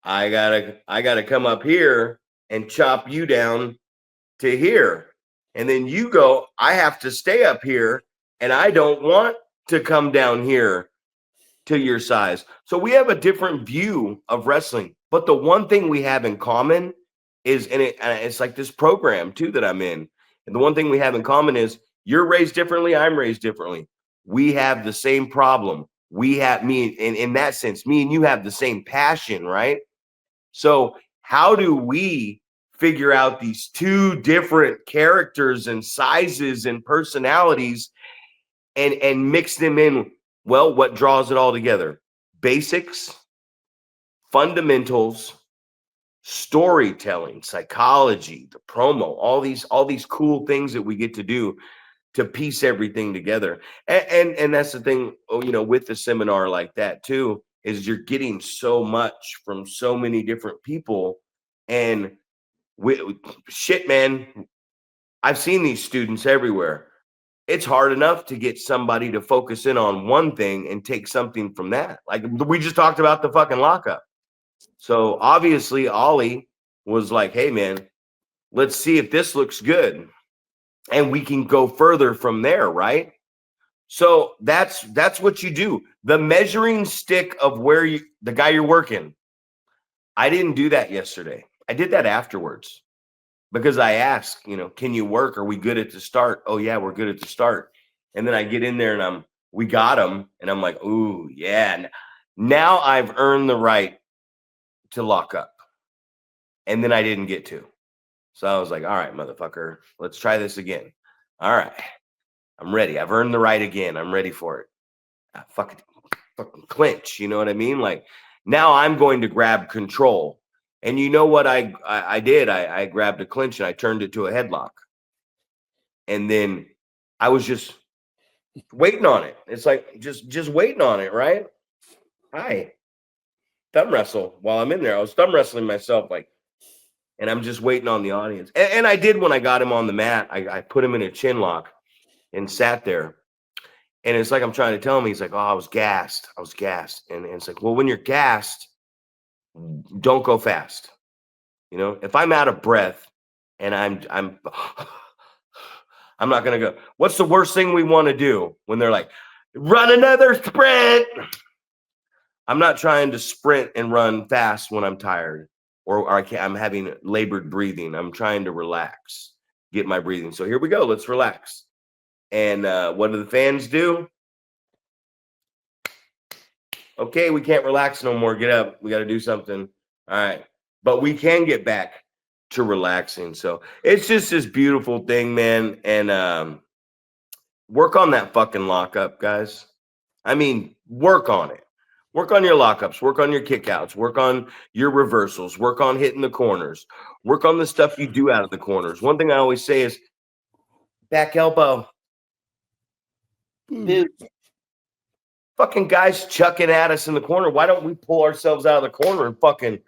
I gotta come up here and chop you down to here. And then you go, I have to stay up here, and I don't want to come down here to your size. So we have a different view of wrestling. But the one thing we have in common is, and it's like this program too that I'm in. And the one thing we have in common is you're raised differently, I'm raised differently. We have the same problem. We have in that sense, me and you have the same passion, right? So how do we figure out these two different characters and sizes and personalities and mix them in. Well, what draws it all together? Basics, fundamentals, storytelling, psychology, the promo, all these cool things that we get to do to piece everything together. And that's the thing, with the seminar like that too, is you're getting so much from so many different people. And shit, man, I've seen these students everywhere. It's hard enough to get somebody to focus in on one thing and take something from that. Like we just talked about the fucking lockup. So obviously Ollie was like, hey man, let's see if this looks good. And we can go further from there, right? So that's what you do. The measuring stick of where the guy you're working. I didn't do that yesterday. I did that afterwards. Because I ask, can you work? Are we good at the start? Oh yeah, we're good at the start. And then I get in there and we got them. And I'm like, ooh, yeah. Now I've earned the right to lock up. And then I didn't get to. So I was like, all right, motherfucker, let's try this again. All right. I'm ready. I've earned the right again. I'm ready for it. Fucking clinch. You know what I mean? Like now I'm going to grab control. And you know what I did? I grabbed a clinch and I turned it to a headlock. And then I was just waiting on it. It's like just waiting on it, right? Hi. Thumb wrestle while I'm in there. I was thumb wrestling myself, and I'm just waiting on the audience. And I did when I got him on the mat. I put him in a chin lock and sat there. And it's like I'm trying to tell him, he's like, oh, I was gassed. And it's like, well, when you're gassed, don't go fast. If I'm out of breath and I'm not going to go. What's the worst thing we want to do when they're like, run another sprint? I'm not trying to sprint and run fast when I'm tired or I'm having labored breathing. I'm trying to relax, get my breathing. So here we go. Let's relax. And what do the fans do? Okay, we can't relax no more. Get up. We got to do something. All right. But we can get back to relaxing. So it's just this beautiful thing, man. And work on that fucking lockup, guys. I mean, work on it. Work on your lockups. Work on your kickouts. Work on your reversals. Work on hitting the corners. Work on the stuff you do out of the corners. One thing I always say is back elbow. Dude. Fucking guys chucking at us in the corner. Why don't we pull ourselves out of the corner and fucking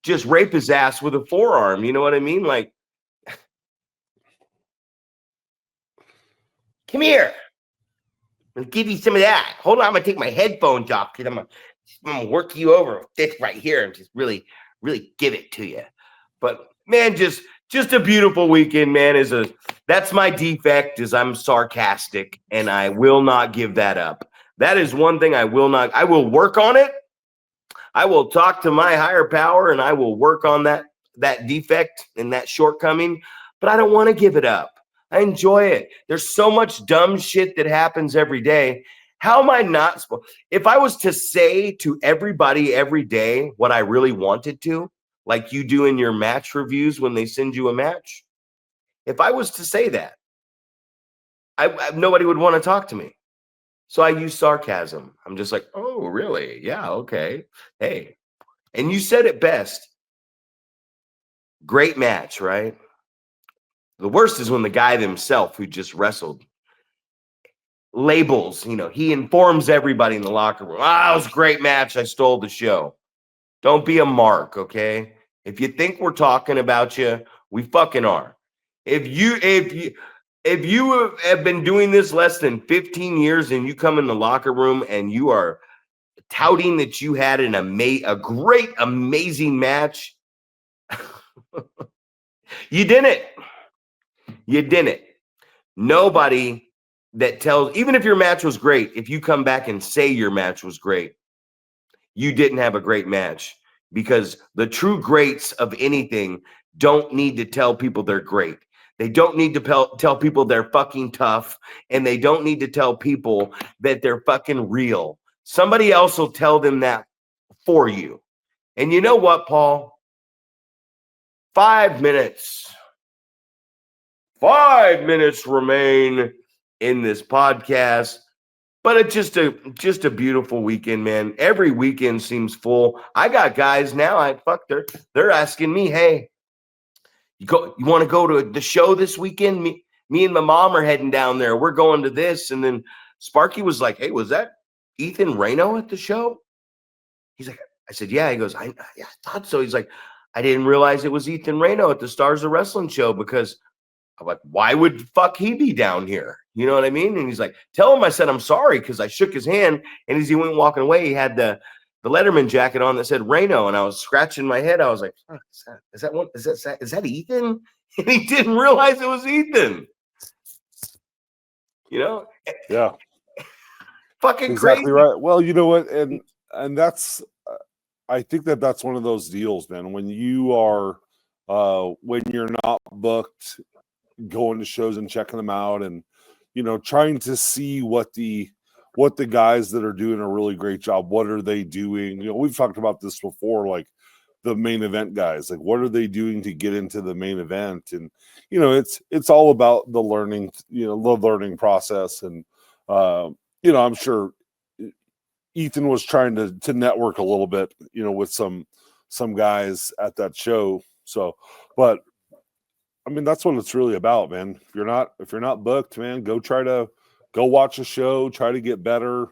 just rape his ass with a forearm? You know what I mean? Like, come here. I'll give you some of that. Hold on, I'm gonna take my headphones off because I'm gonna work you over with this right here and just really, really give it to you. But man, just a beautiful weekend, man. That's my defect, is I'm sarcastic, and I will not give that up. That is one thing I will not. I will work on it. I will talk to my higher power, and I will work on that defect and that shortcoming. But I don't want to give it up. I enjoy it. There's so much dumb shit that happens every day. How am I not supposed? If I was to say to everybody every day what I really wanted to, like you do in your match reviews when they send you a match, if I was to say that, nobody would want to talk to me. So I use sarcasm. I'm just like, oh, really? Yeah, okay. Hey. And you said it best. Great match, right? The worst is when the guy himself who just wrestled labels, he informs everybody in the locker room. It was a great match. I stole the show. Don't be a mark, okay? If you think we're talking about you, we fucking are. If you have been doing this less than 15 years and you come in the locker room and you are touting that you had a great, amazing match, you didn't. You didn't. Nobody that tells, even if your match was great, if you come back and say your match was great, you didn't have a great match, because the true greats of anything don't need to tell people they're great. They don't need to tell people they're fucking tough, and they don't need to tell people that they're fucking real. Somebody else will tell them that for you. And you know what, Paul? 5 minutes. 5 minutes remain in this podcast. But it's just a beautiful weekend, man. Every weekend seems full. I got guys now. They're asking me, hey, you want to go to the show this weekend? Me and my mom are heading down there. We're going to this. And then Sparky was like, hey, was that Ethan Reno at the show? He's like, I said, yeah. He goes, I thought so. He's like, I didn't realize it was Ethan Reno at the Stars of Wrestling show, because I'm like, why would fuck he be down here? You know what I mean? And he's like, tell him I said I'm sorry, because I shook his hand, and as he went walking away, he had the Letterman jacket on that said Reno, and I was scratching my head. I was like, fuck, is that Ethan? And he didn't realize it was Ethan. You know?
Yeah.
Fucking
exactly
crazy.
Right. Well, you know what? And that's, I think that's one of those deals, man. When you are, when you're not booked, going to shows and checking them out, and trying to see what the guys that are doing a really great job, what are they doing? We've talked about this before, like the main event guys, like what are they doing to get into the main event? And it's all about the learning, the learning process. And I'm sure Ethan was trying to network a little bit, with some guys at that show. So, but I mean, that's what it's really about, man. If you're not booked, man, go watch a show, try to get better.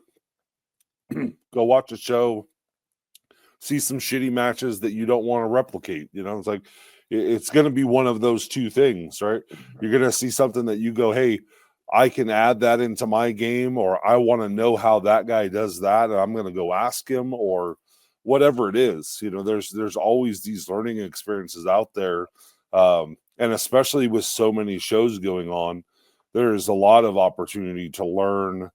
Go watch a show, see some shitty matches that you don't want to replicate. It's like, it's going to be one of those two things, right? You're going to see something that you go, hey, I can add that into my game, or I want to know how that guy does that, and I'm going to go ask him, or whatever it is. There's always these learning experiences out there. And especially with so many shows going on, there's a lot of opportunity to learn,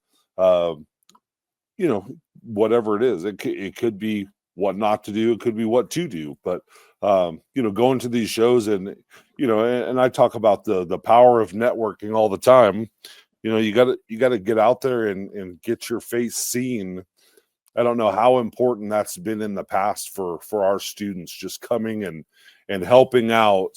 whatever it is. It could be what not to do. It could be what to do. But, going to these shows, and I talk about the power of networking all the time. You got to get out there and get your face seen. I don't know how important that's been in the past for our students, just coming and helping out,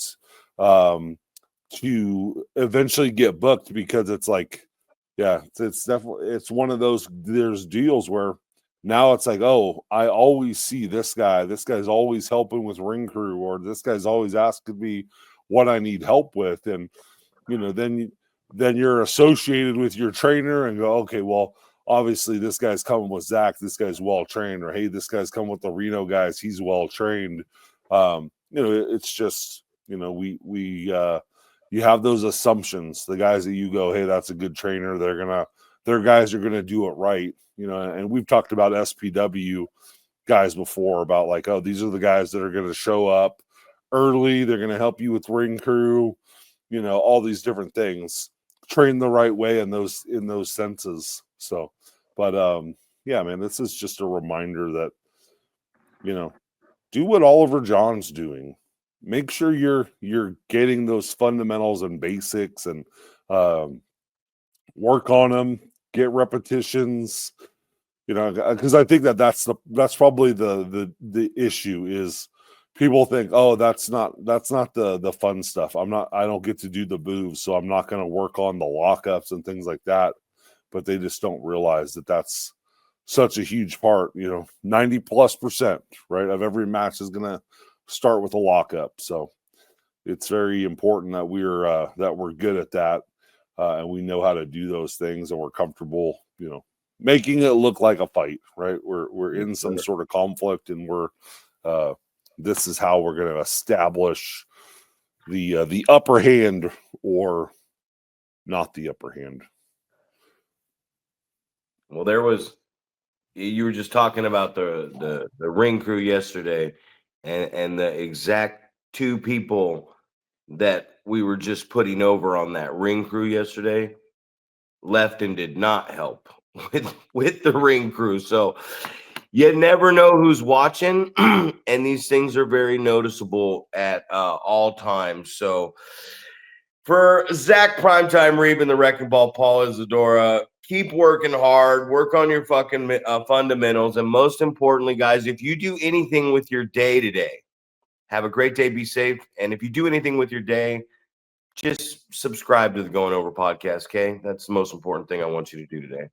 to eventually get booked, because it's like, yeah, it's definitely, it's one of those, there's deals where now it's like, oh, I always see this guy's always helping with ring crew, or this guy's always asking me what I need help with. And then you're associated with your trainer and go, okay, well, obviously this guy's coming with Zach, this guy's well trained, or hey, this guy's coming with the Reno guys, he's well trained. It's just, you have those assumptions. The guys that you go, hey, that's a good trainer, their guys are gonna do it right. And we've talked about SPW guys before, about like, oh, these are the guys that are gonna show up early, they're gonna help you with ring crew, all these different things, train the right way in those senses. So, but yeah, man, this is just a reminder that, do what Oliver John's doing. Make sure you're getting those fundamentals and basics, and work on them, get repetitions, because I think that's probably the issue is people think, oh, that's not the fun stuff. I don't get to do the moves, so I'm not going to work on the lockups and things like that. But they just don't realize that that's such a huge part. 90+%, right, of every match is going to start with a lockup. So it's very important that we're good at that, and we know how to do those things, and we're comfortable, making it look like a fight, right? We're in some sort of conflict, and we're this is how we're going to establish the upper hand, or not the upper hand.
Well, you were just talking about the ring crew yesterday, and the exact two people that we were just putting over on that ring crew yesterday left and did not help with the ring crew. So you never know who's watching, and these things are very noticeable at all times. So for Zach Primetime, Reeb, and the Wrecking Ball, Paul Isadora, keep working hard, work on your fucking fundamentals. And most importantly, guys, if you do anything with your day today, Have a great day. Be safe. And if you do anything with your day, just subscribe to the Going Over podcast, okay? That's the most important thing I want you to do today.